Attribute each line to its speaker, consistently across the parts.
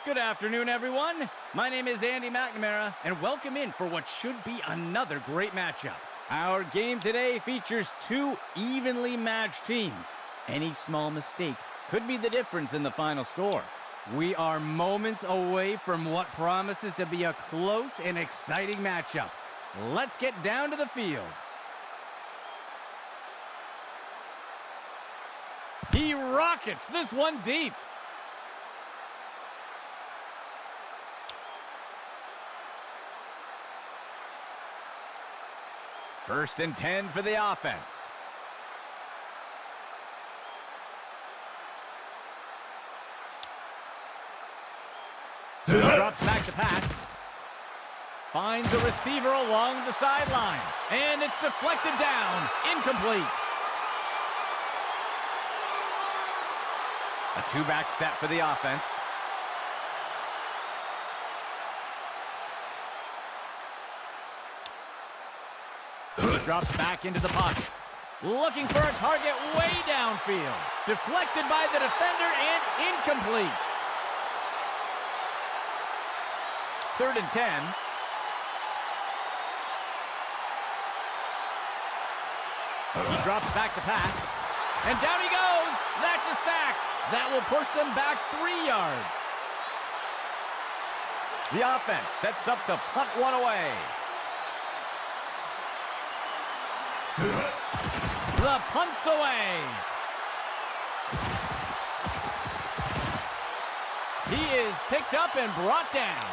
Speaker 1: Good afternoon, everyone. My name is Andy McNamara, and welcome in for what should be another great matchup. Our game today features two evenly matched teams. Any small mistake could be the difference in the final score. We are moments away from what promises to be a close and exciting matchup. Let's get down to the field. He rockets this one deep. First and 10 for the offense. Drops back to pass. Finds the receiver along the sideline. And it's deflected down. Incomplete. A two-back set for the offense. Drops back into the pocket. Looking for a target way downfield. Deflected by the defender and incomplete. Third and 10. He drops back to pass. And down he goes. That's a sack. That will push them back 3 yards. The offense sets up to punt one away. The punt's away. He is picked up and brought down.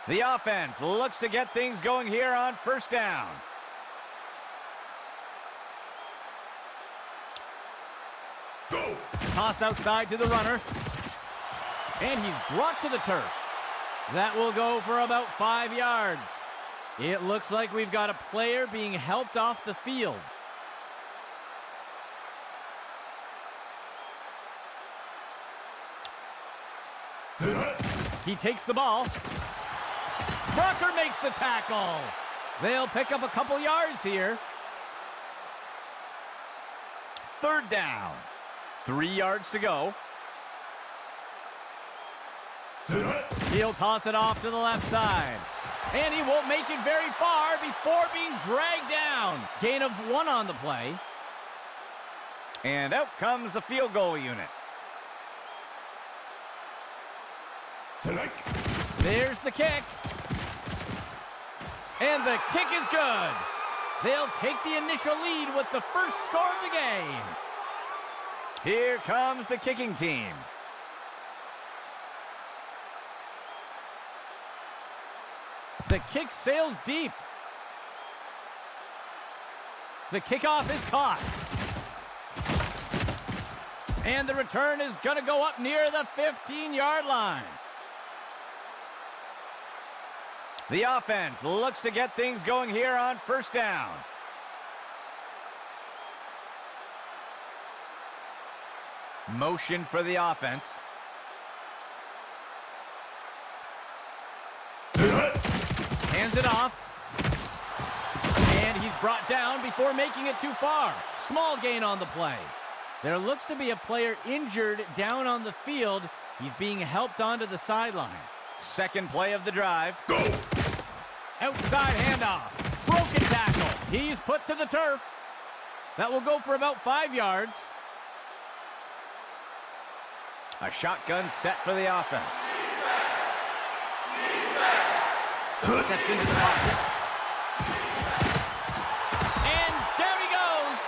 Speaker 1: The offense looks to get things going here on first down. Go. Toss outside to the runner. And he's brought to the turf. That will go for about 5 yards. It looks like we've got a player being helped off the field. He takes the ball. Crocker makes the tackle. They'll pick up a couple yards here. Third down. 3 yards to go. He'll toss it off to the left side. And he won't make it very far before being dragged down. Gain of 1 on the play. And out comes the field goal unit. There's the kick. And the kick is good. They'll take the initial lead with the first score of the game. Here comes the kicking team. The kick sails deep. The kickoff is caught. And the return is going to go up near the 15-yard line. The offense looks to get things going here on first down. Motion for the offense. Hands it off. And he's brought down before making it too far. Small gain on the play. There looks to be a player injured down on the field. He's being helped onto the sideline. Second play of the drive. Go! Outside handoff. Broken tackle. He's put to the turf. That will go for about 5 yards. A shotgun set for the offense. Steps into the pocket. And down he goes.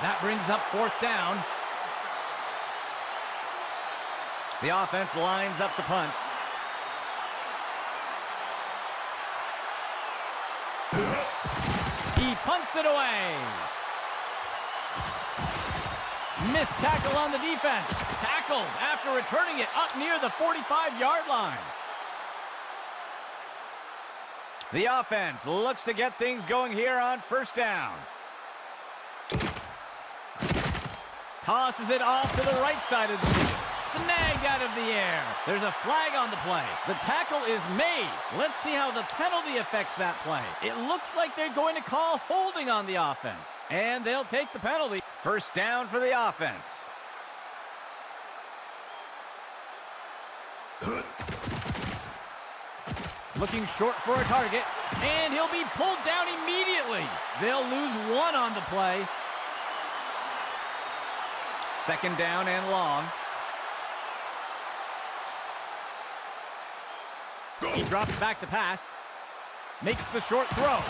Speaker 1: That brings up fourth down. The offense lines up to punt. He punts it away. Missed tackle on the defense. Tackled after returning it up near the 45-yard line. The offense looks to get things going here on first down. Tosses it off to the right side of the field. Snagged out of the air. There's a flag on the play. The tackle is made. Let's see how the penalty affects that play. It looks like they're going to call holding on the offense. And they'll take the penalty. First down for the offense. Looking short for a target, and he'll be pulled down immediately. They'll lose one on the play. Second down and long. He drops back to pass. Makes the short throw.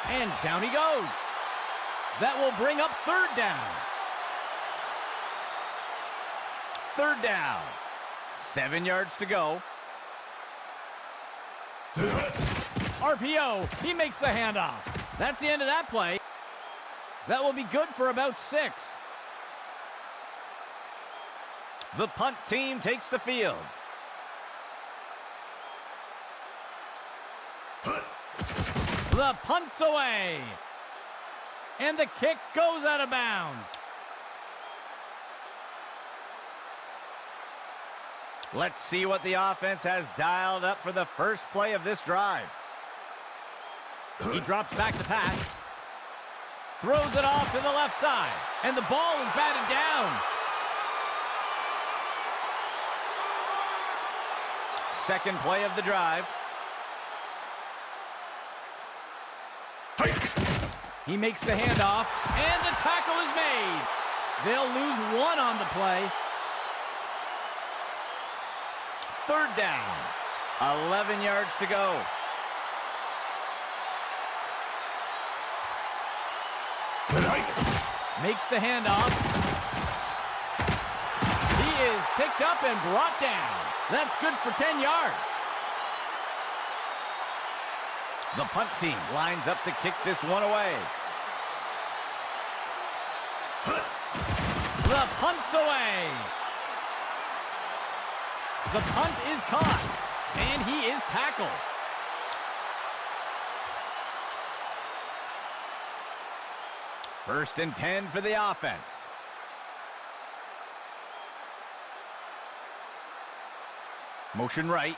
Speaker 1: And down he goes. That will bring up third down. Third down. 7 yards to go. RPO. He makes the handoff. That's the end of that play. That will be good for about 6. The punt team takes the field. The punt's away. And the kick goes out of bounds. Let's see what the offense has dialed up for the first play of this drive. He drops back to pass. Throws it off to the left side. And the ball is batted down. Second play of the drive. He makes the handoff, and the tackle is made. They'll lose one on the play. Third down. 11 yards to go. Makes the handoff. He is picked up and brought down. That's good for 10 yards. The punt team lines up to kick this one away. The punt's away. The punt is caught, and he is tackled. First and 10 for the offense. Motion right.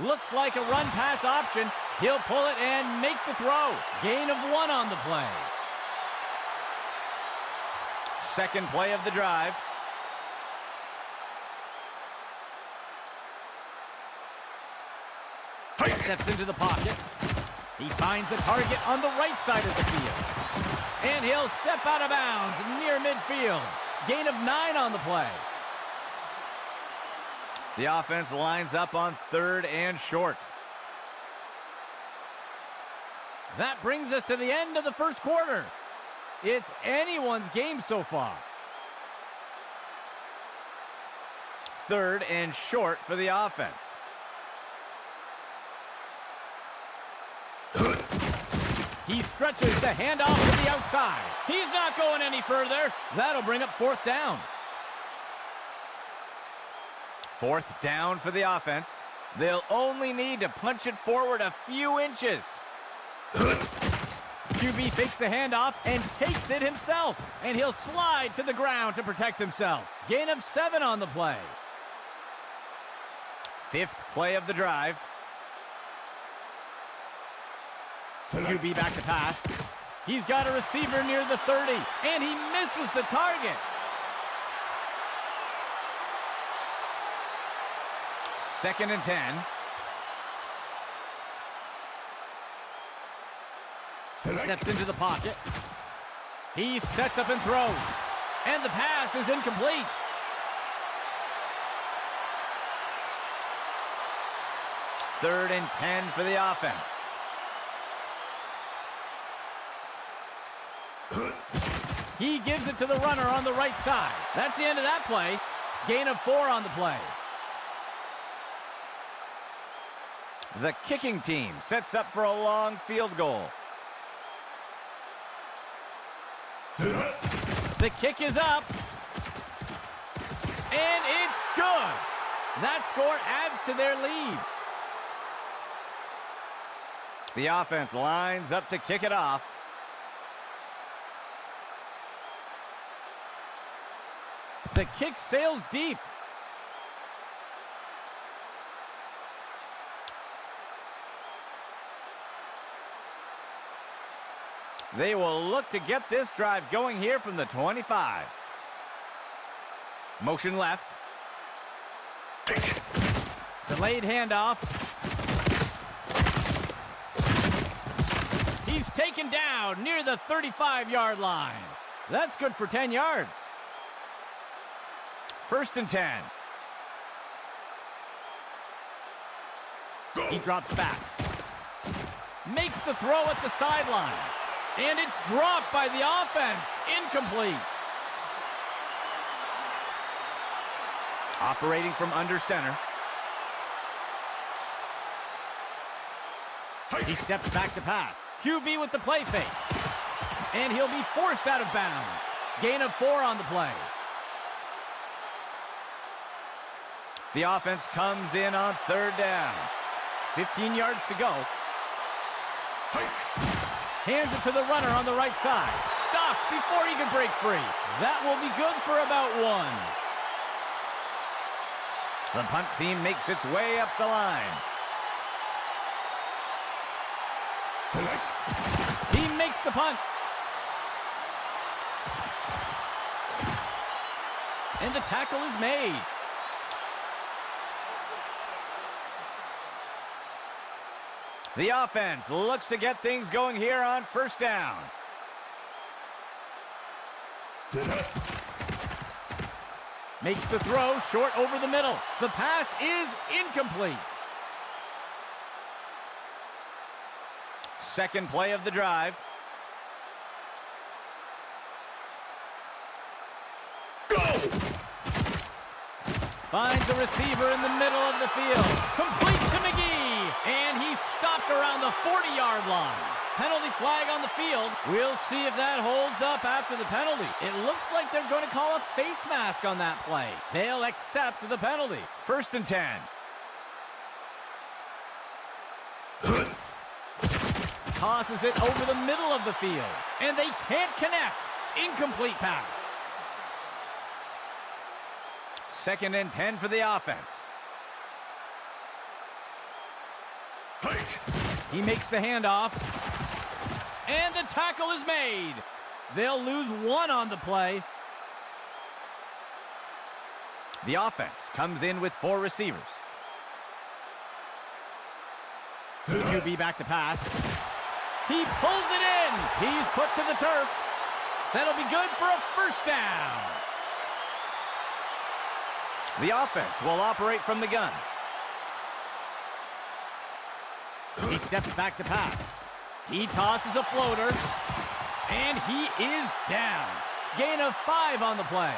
Speaker 1: Looks like a run-pass option. He'll pull it and make the throw. Gain of 1 on the play. Second play of the drive. Steps into the pocket. He finds a target on the right side of the field. And he'll step out of bounds near midfield. Gain of 9 on the play. The offense lines up on third and short. That brings us to the end of the first quarter. It's anyone's game so far. Third and short for the offense. He stretches the handoff to the outside. He's not going any further. That'll bring up fourth down. Fourth down for the offense. They'll only need to punch it forward a few inches. QB fakes the handoff and takes it himself. And he'll slide to the ground to protect himself. Gain of 7 on the play. Fifth play of the drive. QB back to pass. He's got a receiver near the 30, and he misses the target. Second and 10. Steps into the pocket. He sets up and throws. And the pass is incomplete. Third and 10 for the offense. He gives it to the runner on the right side. That's the end of that play. Gain of 4 on the play. The kicking team sets up for a long field goal. The kick is up. And it's good. That score adds to their lead. The offense lines up to kick it off. The kick sails deep. They will look to get this drive going here from the 25. Motion left. Delayed handoff. He's taken down near the 35-yard line. That's good for 10 yards. 1st and 10. He drops back. Makes the throw at the sideline. And it's dropped by the offense. Incomplete. Operating from under center. He steps back to pass. QB with the play fake. And he'll be forced out of bounds. Gain of 4 on the play. The offense comes in on 3rd down. 15 yards to go. Hands it to the runner on the right side. Stopped before he can break free. That will be good for about 1. The punt team makes its way up the line. He makes the punt. And the tackle is made. The offense looks to get things going here on 1st down. Makes the throw short over the middle. The pass is incomplete. 2nd play of the drive. Finds a receiver in the middle of the field. Complete to McGee. And he's stopped around the 40-yard line. Penalty flag on the field. We'll see if that holds up after the penalty. It looks like they're going to call a face mask on that play. They'll accept the penalty. 1st and 10. Tosses it over the middle of the field. And they can't connect. Incomplete pass. 2nd and 10 for the offense. He makes the handoff. And the tackle is made. They'll lose 1 on the play. The offense comes in with 4 receivers. QB back to pass. He pulls it in. He's put to the turf. That'll be good for a 1st down. The offense will operate from the gun. He steps back to pass. He tosses a floater. And he is down. Gain of 5 on the play.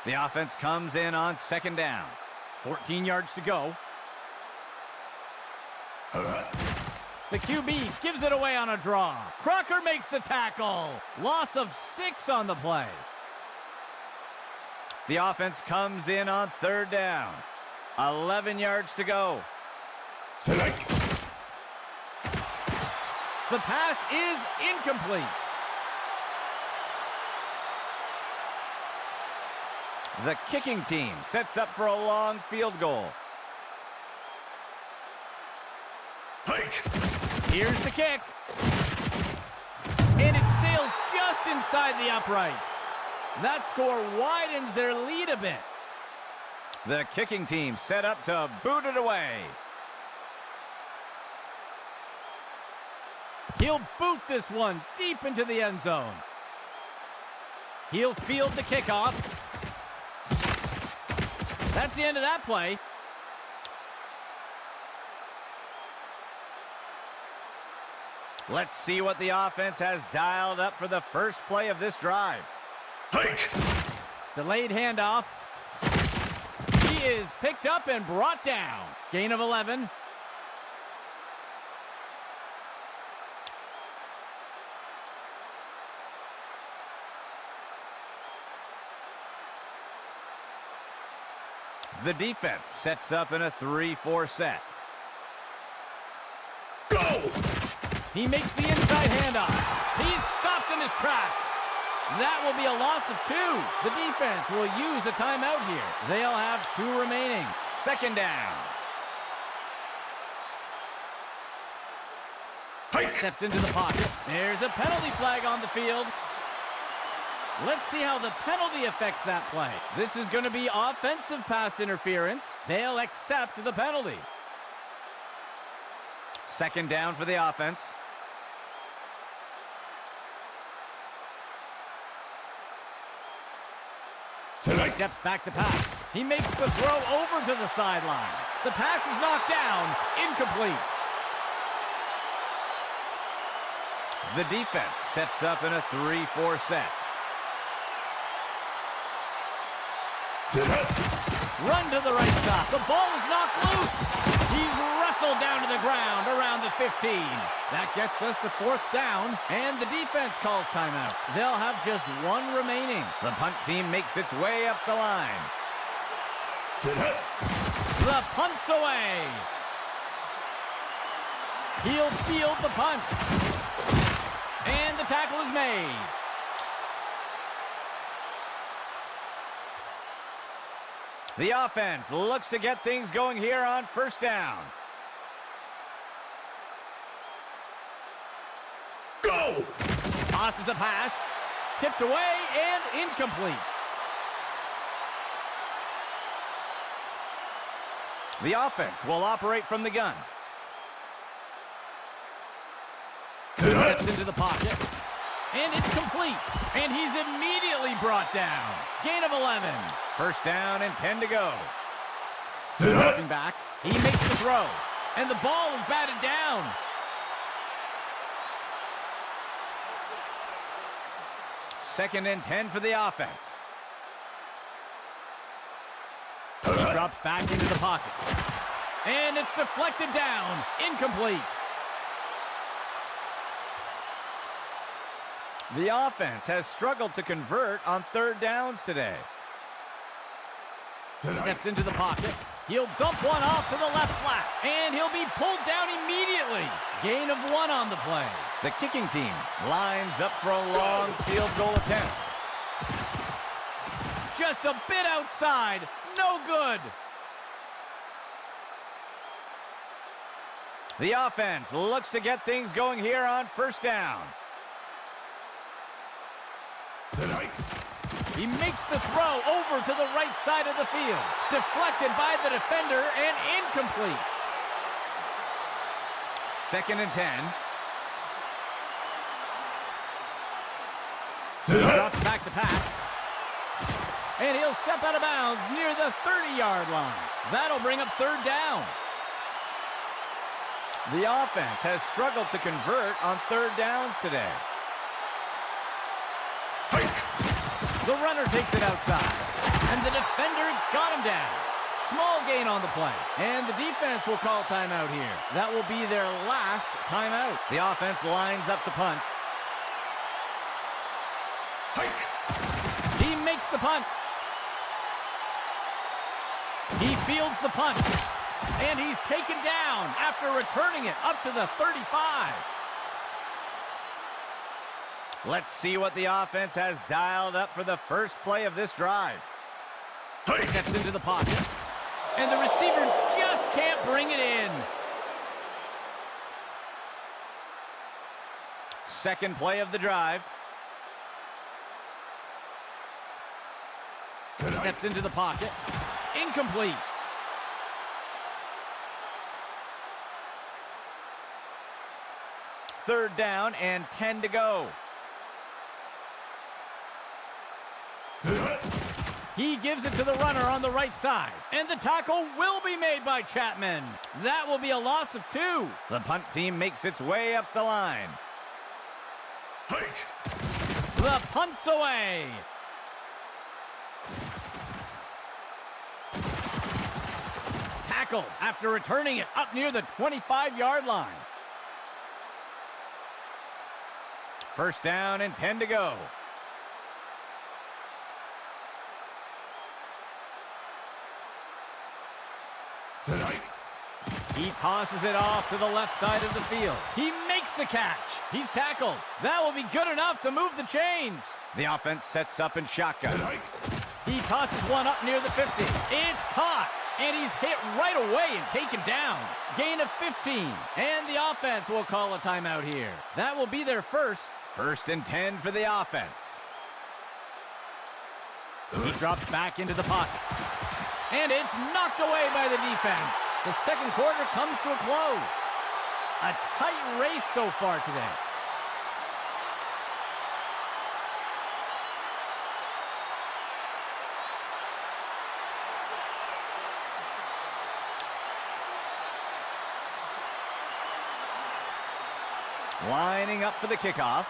Speaker 1: The offense comes in on 2nd down. 14 yards to go. The QB gives it away on a draw. Crocker makes the tackle. Loss of 6 on the play. The offense comes in on 3rd down. 11 yards to go. The pass is incomplete. The kicking team sets up for a long field goal. Here's the kick. And it sails just inside the uprights. That score widens their lead a bit. The kicking team set up to boot it away. He'll boot this one deep into the end zone. He'll field the kickoff. That's the end of that play. Let's see what the offense has dialed up for the first play of this drive. Delayed handoff. He is picked up and brought down. Gain of 11. The defense sets up in a 3-4 set. Go! He makes the inside handoff. He's stopped in his tracks. That will be a loss of 2. The defense will use a timeout here. They'll have 2 remaining. 2nd down. Steps into the pocket. There's a penalty flag on the field. Let's see how the penalty affects that play. This is going to be offensive pass interference. They'll accept the penalty. Second down for the offense. Steps back to pass. He makes the throw over to the sideline. The pass is knocked down. Incomplete. The defense sets up in a 3-4 set. Run to the right side. The ball is knocked loose. He's wrestled down to the ground around the 15. That gets us to fourth down, and the defense calls timeout. They'll have just one remaining. The punt team makes its way up the line. The punt's away. He'll field the punt. And the tackle is made. The offense looks to get things going here on first down.
Speaker 2: Go!
Speaker 1: Tosses a pass. Tipped away and incomplete. The offense will operate from the gun. Gets into the pocket. And it's complete. And he's immediately brought down. Gain of 11. First down and 10 to go. Stepping back. He makes the throw. And the ball is batted down. Second and 10 for the offense. He drops back into the pocket. And it's deflected down. Incomplete. The offense has struggled to convert on third downs today. Steps into the pocket. He'll dump one off to the left flat. And he'll be pulled down immediately. Gain of 1 on the play. The kicking team lines up for a long field goal attempt. Just a bit outside. No good. The offense looks to get things going here on first down. He makes the throw over to the right side of the field. Deflected by the defender and incomplete. Second and 10. He drops back to pass. And he'll step out of bounds near the 30-yard line. That'll bring up third down. The offense has struggled to convert on third downs today. The runner takes it outside, and the defender got him down. Small gain on the play, and the defense will call timeout here. That will be their last timeout. The offense lines up the punt. He makes the punt. He fields the punt, and he's taken down after returning it up to the 35. Let's see what the offense has dialed up for the first play of this drive. Steps into the pocket. And the receiver just can't bring it in. Second play of the drive. Steps into the pocket. Incomplete. Third down and 10 to go. He gives it to the runner on the right side. And the tackle will be made by Chapman. That will be a loss of 2. The punt team makes its way up the line. The punt's away. Tackle after returning it up near the 25-yard line. First down and 10 to go. He tosses it off to the left side of the field. He makes the catch. He's tackled. That will be good enough to move the chains. The offense sets up in shotgun. He tosses one up near the 50. It's caught. And he's hit right away and taken down. Gain of 15. And the offense will call a timeout here. That will be their first. 1st and 10 for the offense. He drops back into the pocket. And it's knocked away by the defense. The second quarter comes to a close. A tight race so far today. Lining up for the kickoff.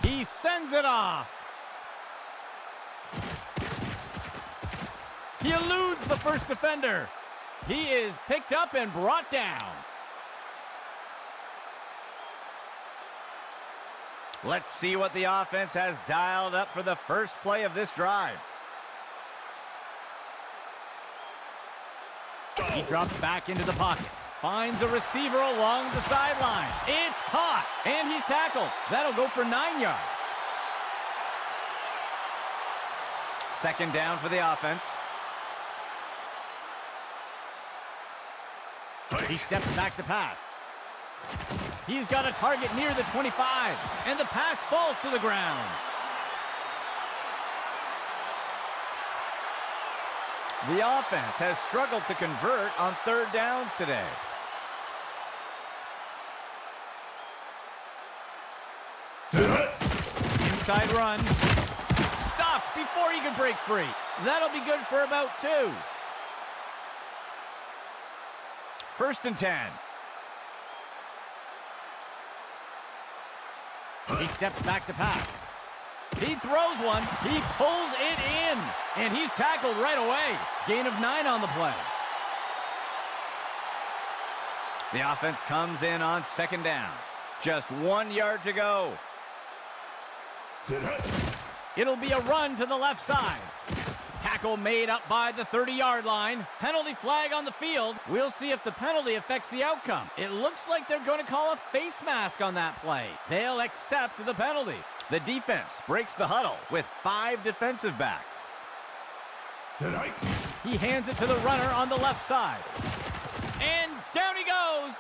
Speaker 1: He sends it off. He eludes the first defender. He is picked up and brought down. Let's see what the offense has dialed up for the first play of this drive. He drops back into the pocket. Finds a receiver along the sideline. It's caught, and he's tackled. That'll go for 9 yards. 2nd down for the offense. He steps back to pass. He's got a target near the 25, and the pass falls to the ground. The offense has struggled to convert on 3rd downs today. Inside run. Stopped before he could break free. That'll be good for about 2. 1st and 10. He steps back to pass. He throws one. He pulls it in. And he's tackled right away. Gain of 9 on the play. The offense comes in on 2nd down. Just 1 yard to go. It'll be a run to the left side. Tackle made up by the 30-yard line. Penalty flag on the field. We'll see if the penalty affects the outcome. It looks like they're going to call a face mask on that play. They'll accept the penalty. The defense breaks the huddle with 5 defensive backs. He hands it to the runner on the left side. And down he goes.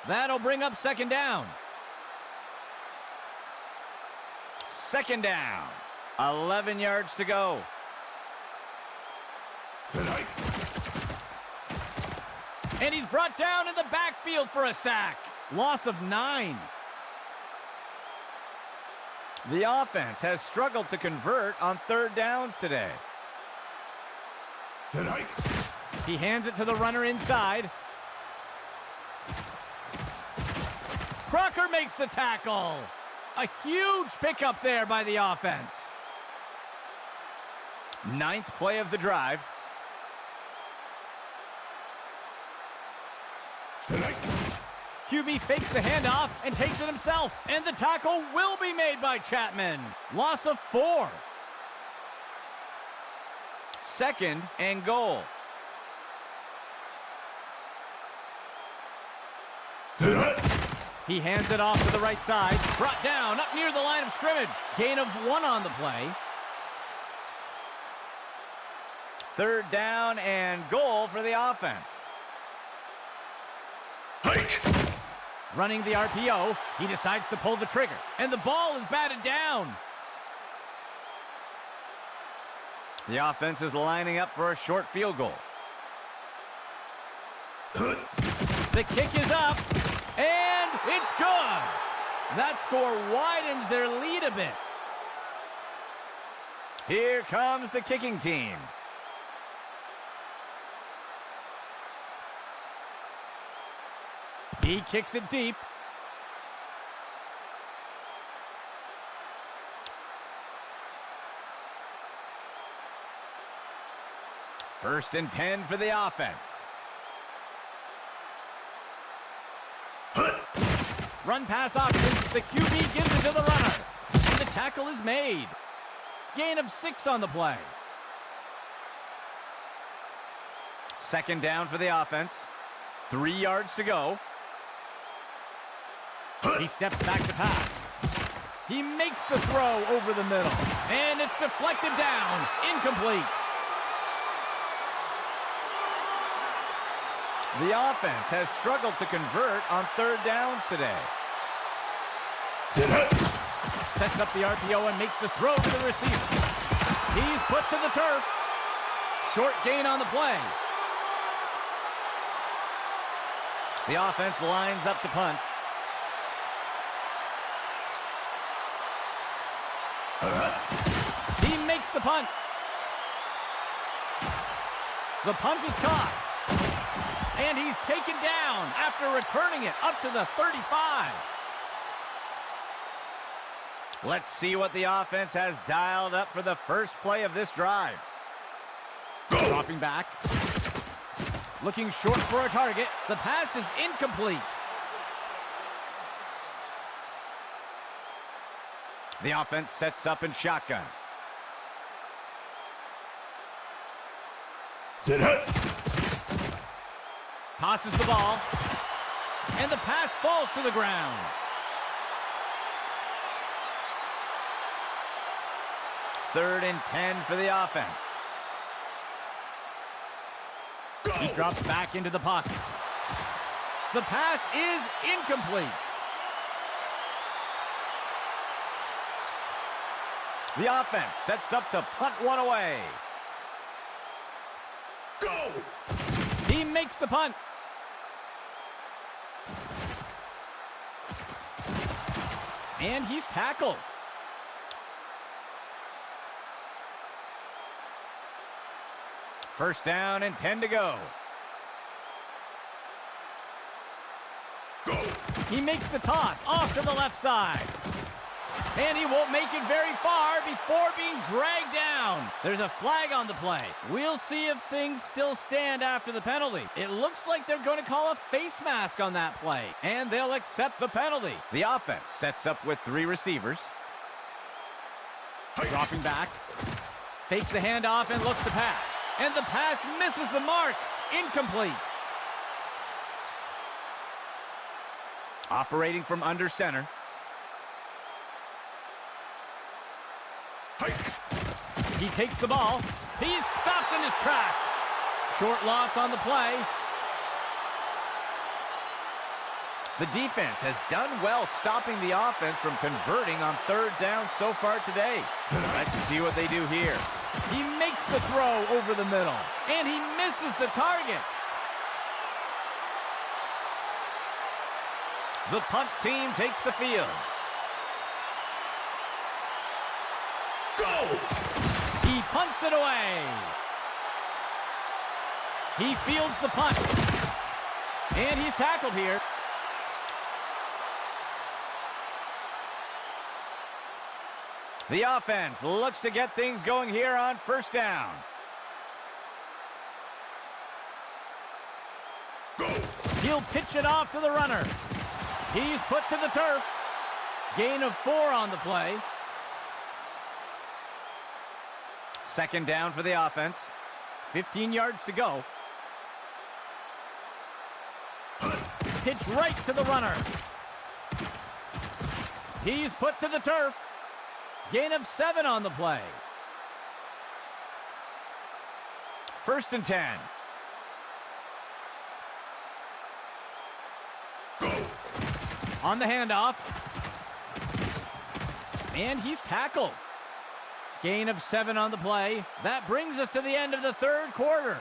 Speaker 1: That'll bring up 2nd down. 2nd down. 11 yards to go. And he's brought down in the backfield for a sack. Loss of 9. The offense has struggled to convert on 3rd downs today. He hands it to the runner inside. Crocker makes the tackle. A huge pickup there by the offense. 9th play of the drive. QB fakes the handoff and takes it himself. And the tackle will be made by Chapman. Loss of 4. 2nd and goal. He hands it off to the right side. Brought down up near the line of scrimmage. Gain of 1 on the play. 3rd down and goal for the offense. Running the RPO, he decides to pull the trigger, and the ball is batted down. The offense is lining up for a short field goal. The kick is up, and it's good. That score widens their lead a bit. Here comes the kicking team. He kicks it deep. First and 10 for the offense. Run pass option. The QB gives it to the runner. And the tackle is made. Gain of 6 on the play. 2nd down for the offense. 3 yards to go. He steps back to pass. He makes the throw over the middle. And it's deflected down. Incomplete. The offense has struggled to convert on third downs today. Sets up the RPO and makes the throw to the receiver. He's put to the turf. Short gain on the play. The offense lines up to punt. He makes the punt. The punt is caught. And he's taken down after returning it up to the 35. Let's see what the offense has dialed up for the first play of this drive. Dropping back. Looking short for a target. The pass is incomplete. The offense sets up in shotgun. Tosses the ball. And the pass falls to the ground. Third and 10 for the offense. He drops back into the pocket. The pass is incomplete. The offense sets up to punt one away. Go! He makes the punt. And he's tackled. First down and 10 to go. Go! He makes the toss off to the left side. And he won't make it very far before being dragged down. There's a flag on the play. We'll see if things still stand after the penalty. It looks like they're going to call a face mask on that play, and they'll accept the penalty. The offense sets up with three receivers. Dropping back. Fakes the handoff and looks to pass. And the pass misses the mark. Incomplete. Operating from under center. He takes the ball. He's stopped in his tracks. Short loss on the play. The defense has done well stopping the offense from converting on third down so far today. Let's see what they do here. He makes the throw over the middle, and he misses the target. The punt team takes the field. Go! He punts it away. He fields the punt. And he's tackled here. The offense looks to get things going here on first down. Go! He'll pitch it off to the runner. He's put to the turf. Gain of 4 on the play. Second down for the offense. 15 yards to go. Pitch right to the runner. He's put to the turf. Gain of 7 on the play. First and 10. Go! On the handoff. And he's tackled. Gain of 7 on the play. That brings us to the end of the third quarter.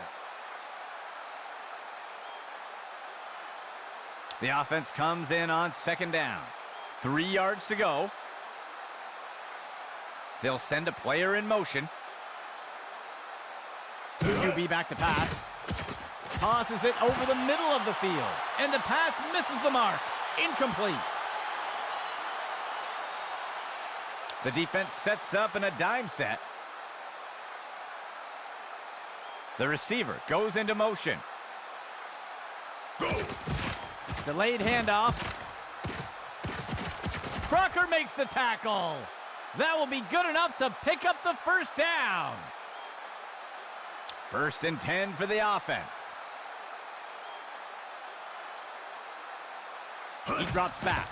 Speaker 1: The offense comes in on second down. 3 yards to go. They'll send a player in motion. QB back to pass. Tosses it over the middle of the field. And the pass misses the mark. Incomplete. The defense sets up in a dime set. The receiver goes into motion. Go! Delayed handoff. Crocker makes the tackle. That will be good enough to pick up the first down. First and 10 for the offense. He drops back.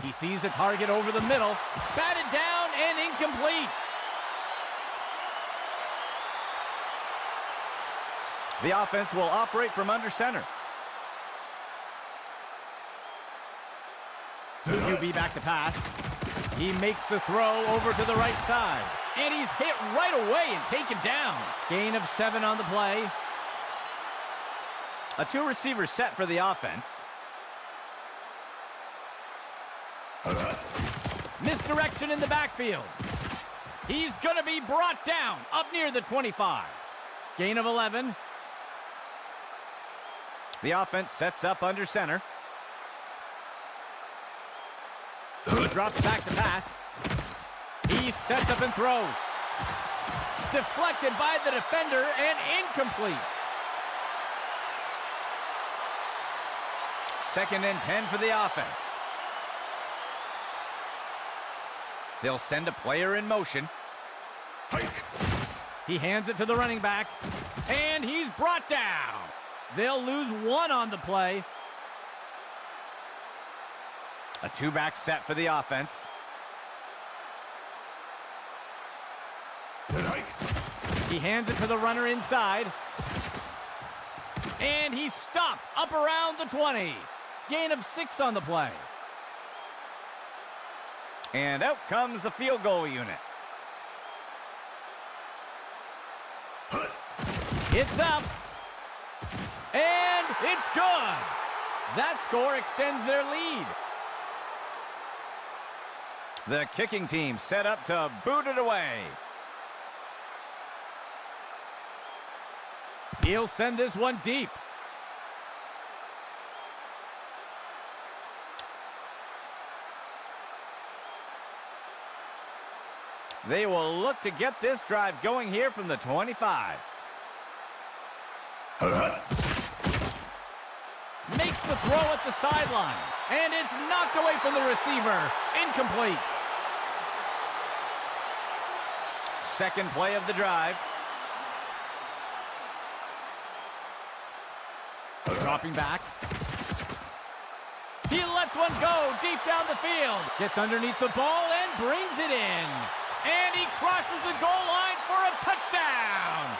Speaker 1: He sees a target over the middle. Batted down and incomplete. The offense will operate from under center. QB back to pass. He makes the throw over to the right side. And he's hit right away and taken down. Gain of 7 on the play. A 2-receiver set for the offense. Misdirection in the backfield. He's going to be brought down up near the 25. Gain of 11. The offense sets up under center. He drops back to pass. He sets up and throws. Deflected by the defender and incomplete. 2nd and 10 for the offense. They'll send a player in motion. He hands it to the running back. And he's brought down. They'll lose 1 on the play. A 2-back set for the offense. He hands it to the runner inside. And he's stopped up around the 20. Gain of 6 on the play. And out comes the field goal unit. It's up. And it's good. That score extends their lead. The kicking team set up to boot it away. He'll send this one deep. They will look to get this drive going here from the 25. Makes the throw at the sideline. And it's knocked away from the receiver. Incomplete. 2nd play of the drive. Dropping back. He lets one go deep down the field. Gets underneath the ball and brings it in. And he crosses the goal line for a touchdown.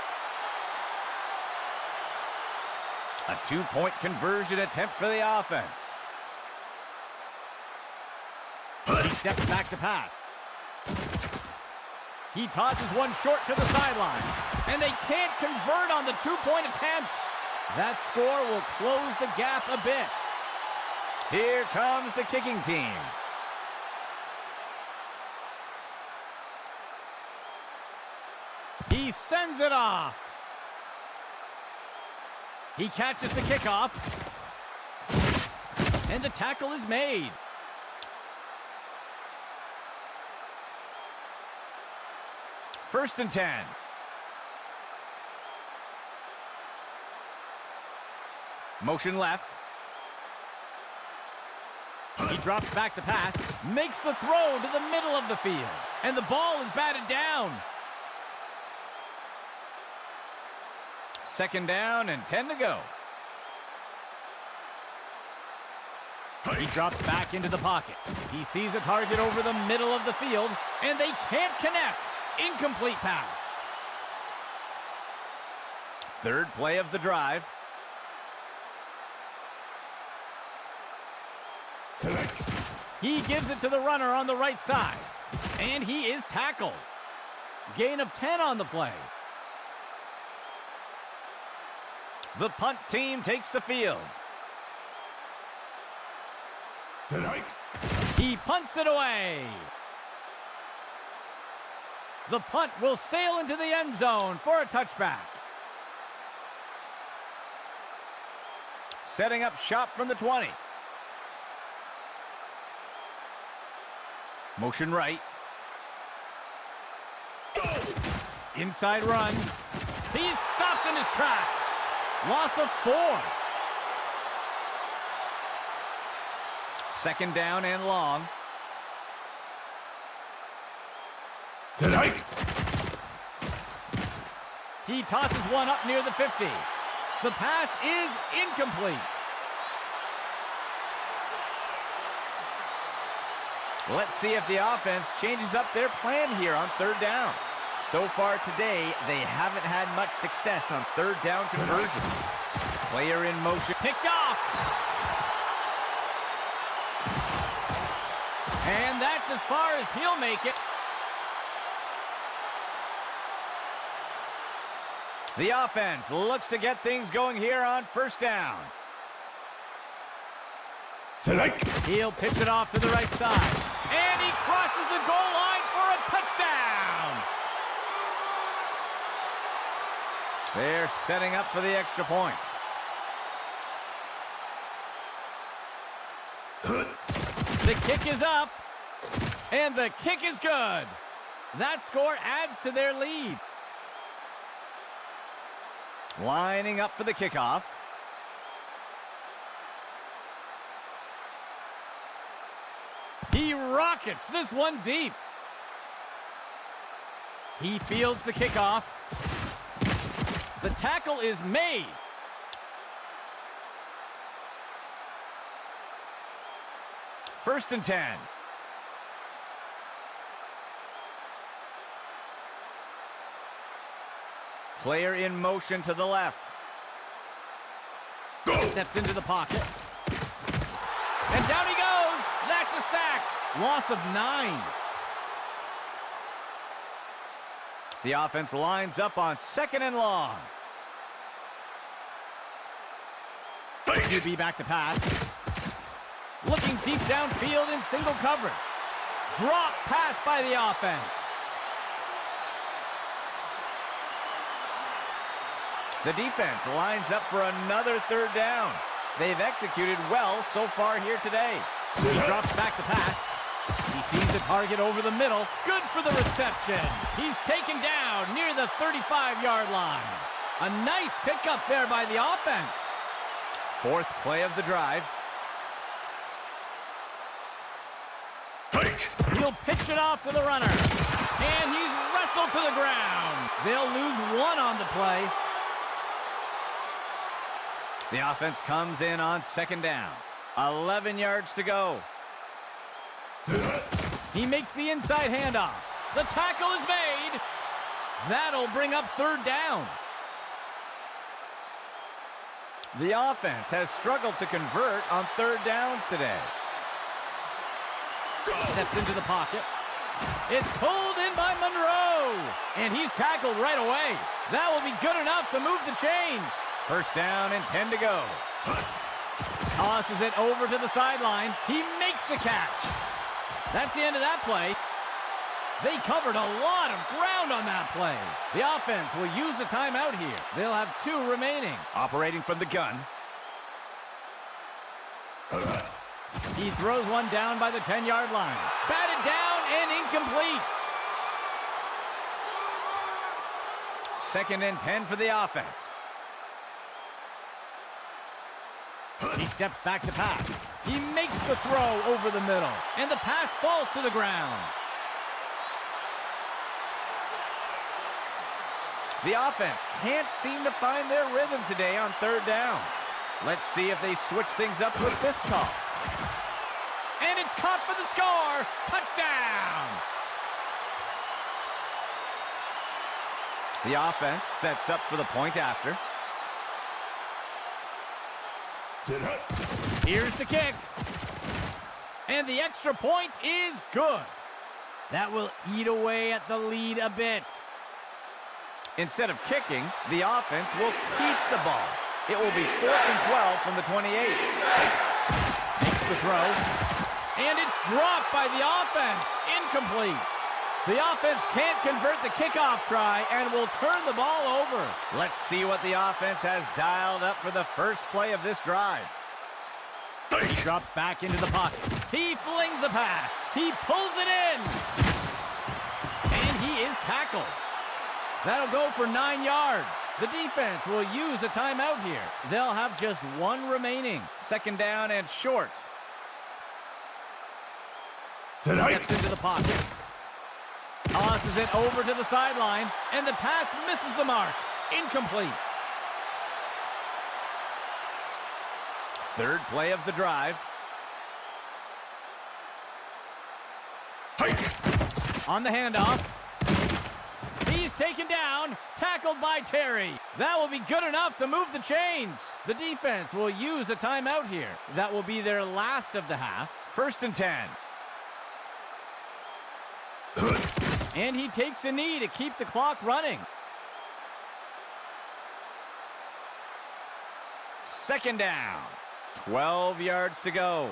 Speaker 1: A 2-point conversion attempt for the offense. He steps back to pass. He tosses one short to the sideline. And they can't convert on the 2-point attempt. That score will close the gap a bit. Here comes the kicking team. He sends it off. He catches the kickoff. And the tackle is made. First and 10. Motion left. He drops back to pass. Makes the throw to the middle of the field. And the ball is batted down. 2nd down and 10 to go. He drops back into the pocket. He sees a target over the middle of the field, and they can't connect. Incomplete pass. 3rd play of the drive. He gives it to the runner on the right side, and he is tackled. Gain of 10 on the play. The punt team takes the field. He punts it away. The punt will sail into the end zone for a touchback. Setting up shop from the 20. Motion right. Inside run. He's stopped in his tracks. Loss of 4. 2nd down and long. He tosses one up near the 50. The pass is incomplete. Let's see if the offense changes up their plan here on third down. So far today, they haven't had much success on third down conversions. Player in motion. Picked off. And that's as far as he'll make it. The offense looks to get things going here on first down. He'll pitch it off to the right side. And he crosses the goal line for a touchdown. They're setting up for the extra point. The kick is up. And the kick is good. That score adds to their lead. Lining up for the kickoff. He rockets this one deep. He fields the kickoff. The tackle is made. First and 10. Player in motion to the left. Go. Steps into the pocket. And down he goes. That's a sack. Loss of 9. The offense lines up on second and long. QB back to pass. Looking deep downfield in single coverage. Drop pass by the offense. The defense lines up for another third down. They've executed well so far here today. He drops back to pass. He sees the target over the middle. Good for the reception. He's taken down near the 35-yard line. A nice pickup there by the offense. Fourth play of the drive. He'll pitch it off to the runner. And he's wrestled to the ground. They'll lose 1 on the play. The offense comes in on second down. 11 yards to go. He makes the inside handoff. The tackle is made. That'll bring up third down. The offense has struggled to convert on third downs today. Steps into the pocket. It's pulled in by Monroe. And he's tackled right away. That will be good enough to move the chains. First down and 10 to go. Tosses it over to the sideline. He makes the catch. That's the end of that play. They covered a lot of ground on that play. The offense will use a timeout here. They'll have 2 remaining. Operating from the gun. He throws one down by the 10-yard line. Batted down and incomplete. Second and 10 for the offense. He steps back to pass. He makes the throw over the middle. And the pass falls to the ground. The offense can't seem to find their rhythm today on third downs. Let's see if they switch things up with this call. And it's caught for the score. Touchdown! The offense sets up for the point after. Here's the kick. And the extra point is good. That will eat away at the lead a bit. Instead of kicking, the offense will keep the ball. It will be 4th and 12 from the 28. Makes the throw. And it's dropped by the offense. Incomplete. The offense can't convert the kickoff try and will turn the ball over. Let's see what the offense has dialed up for the first play of this drive. He drops back into the pocket. He flings the pass. He pulls it in. And he is tackled. That'll go for 9 yards. The defense will use a timeout here. They'll have just 1 remaining. Second down and short. Steps into the pocket. Tosses it over to the sideline. And the pass misses the mark. Incomplete. Third play of the drive. On the handoff. He's taken down, tackled by Terry. That will be good enough to move the chains. The defense will use a timeout here. That will be their last of the half. 1st and 10. And he takes a knee to keep the clock running. 2nd down. 12 yards to go.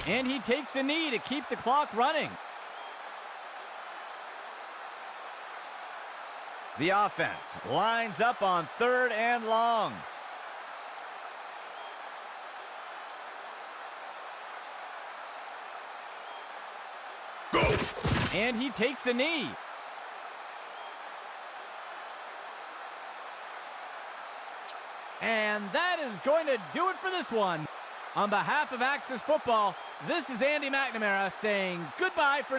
Speaker 1: And he takes a knee to keep the clock running. The offense lines up on 3rd and long. Go! And he takes a knee. And that is going to do it for this one. On behalf of Axis Football, this is Andy McNamara saying goodbye for